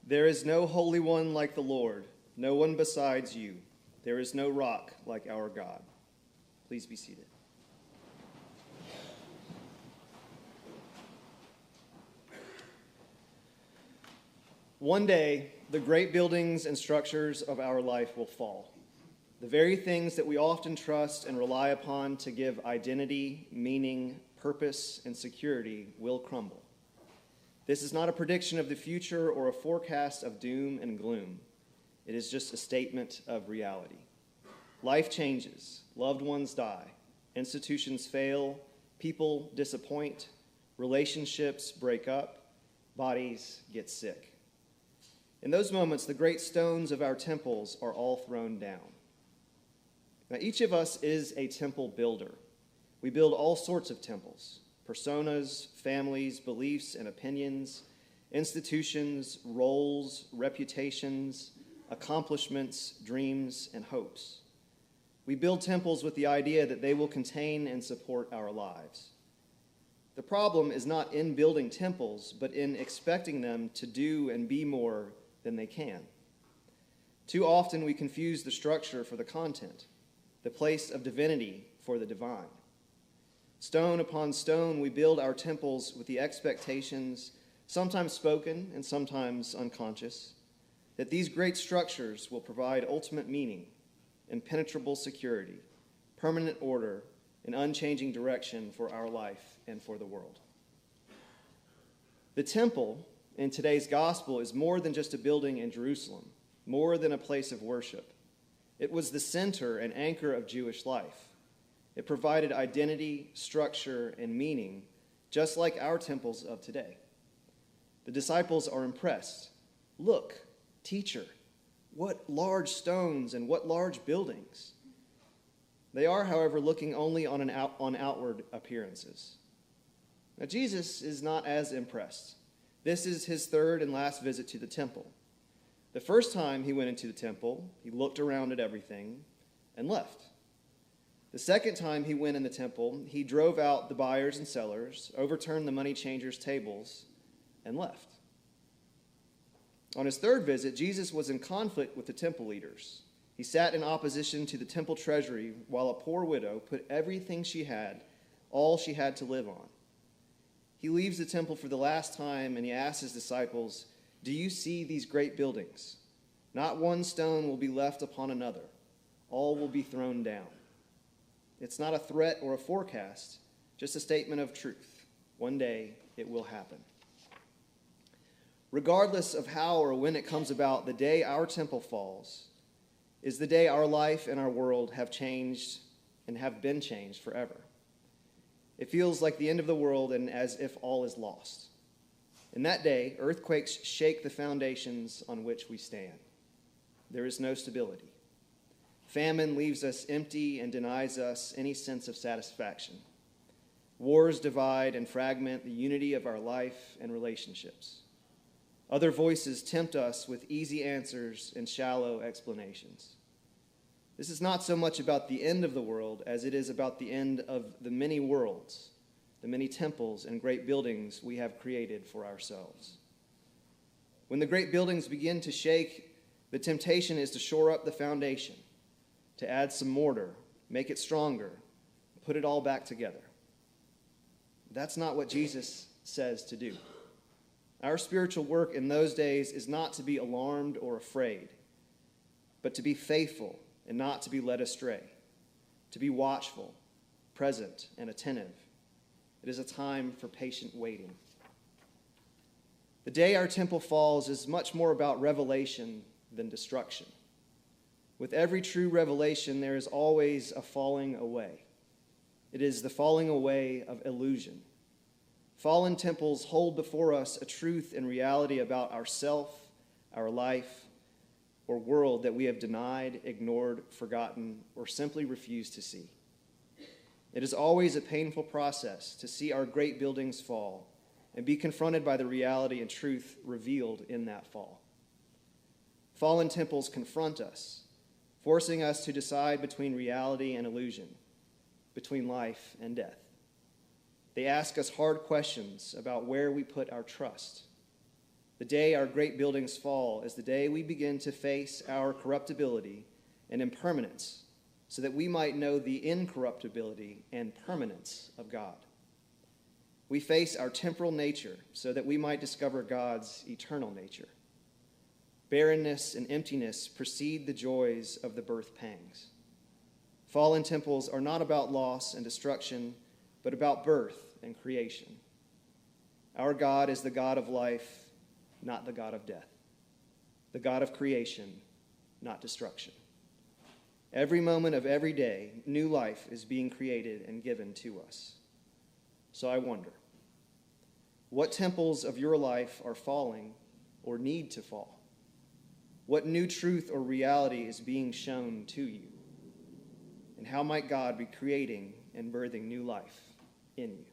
There is no holy one like the Lord, no one besides you. There is no rock like our God. Please be seated. One day, the great buildings and structures of our life will fall. The very things that we often trust and rely upon to give identity, meaning, purpose, and security will crumble. This is not a prediction of the future or a forecast of doom and gloom. It is just a statement of reality. Life changes, loved ones die, institutions fail, people disappoint, relationships break up, bodies get sick. In those moments, the great stones of our temples are all thrown down. Now, each of us is a temple builder. We build all sorts of temples: personas, families, beliefs, and opinions, institutions, roles, reputations, accomplishments, dreams, and hopes. We build temples with the idea that they will contain and support our lives. The problem is not in building temples, but in expecting them to do and be more than they can. Too often we confuse the structure for the content, the place of divinity for the divine. Stone upon stone, we build our temples with the expectations, sometimes spoken and sometimes unconscious, that these great structures will provide ultimate meaning, impenetrable security, permanent order, and unchanging direction for our life and for the world. The temple in today's gospel is more than just a building in Jerusalem, more than a place of worship. It was the center and anchor of Jewish life. It provided identity, structure, and meaning, just like our temples of today. The disciples are impressed. Look, teacher, what large stones and what large buildings. They are, however, looking only on outward appearances. Now, Jesus is not as impressed. This is his third and last visit to the temple. The first time he went into the temple, he looked around at everything and left. The second time he went in the temple, he drove out the buyers and sellers, overturned the money changers' tables, and left. On his third visit, Jesus was in conflict with the temple leaders. He sat in opposition to the temple treasury while a poor widow put everything she had, all she had to live on. He leaves the temple for the last time and he asks his disciples, "Do you see these great buildings? Not one stone will be left upon another. All will be thrown down." It's not a threat or a forecast, just a statement of truth. One day it will happen. Regardless of how or when it comes about, the day our temple falls is the day our life and our world have changed and have been changed forever. It feels like the end of the world and as if all is lost. In that day, earthquakes shake the foundations on which we stand. There is no stability. Famine leaves us empty and denies us any sense of satisfaction. Wars divide and fragment the unity of our life and relationships. Other voices tempt us with easy answers and shallow explanations. This is not so much about the end of the world as it is about the end of the many worlds, the many temples and great buildings we have created for ourselves. When the great buildings begin to shake, the temptation is to shore up the foundation, to add some mortar, make it stronger, put it all back together. That's not what Jesus says to do. Our spiritual work in those days is not to be alarmed or afraid, but to be faithful and not to be led astray, to be watchful, present, and attentive. It is a time for patient waiting. The day our temple falls is much more about revelation than destruction. With every true revelation, there is always a falling away. It is the falling away of illusion. Fallen temples hold before us a truth and reality about ourself, our life, or world that we have denied, ignored, forgotten, or simply refused to see. It is always a painful process to see our great buildings fall and be confronted by the reality and truth revealed in that fall. Fallen temples confront us, forcing us to decide between reality and illusion, between life and death. They ask us hard questions about where we put our trust. The day our great buildings fall is the day we begin to face our corruptibility and impermanence, so that we might know the incorruptibility and permanence of God. We face our temporal nature so that we might discover God's eternal nature. Barrenness and emptiness precede the joys of the birth pangs. Fallen temples are not about loss and destruction, but about birth and creation. Our God is the God of life, not the God of death, the God of creation, not destruction. Every moment of every day, new life is being created and given to us. So I wonder, what temples of your life are falling or need to fall? What new truth or reality is being shown to you? And how might God be creating and birthing new life in you?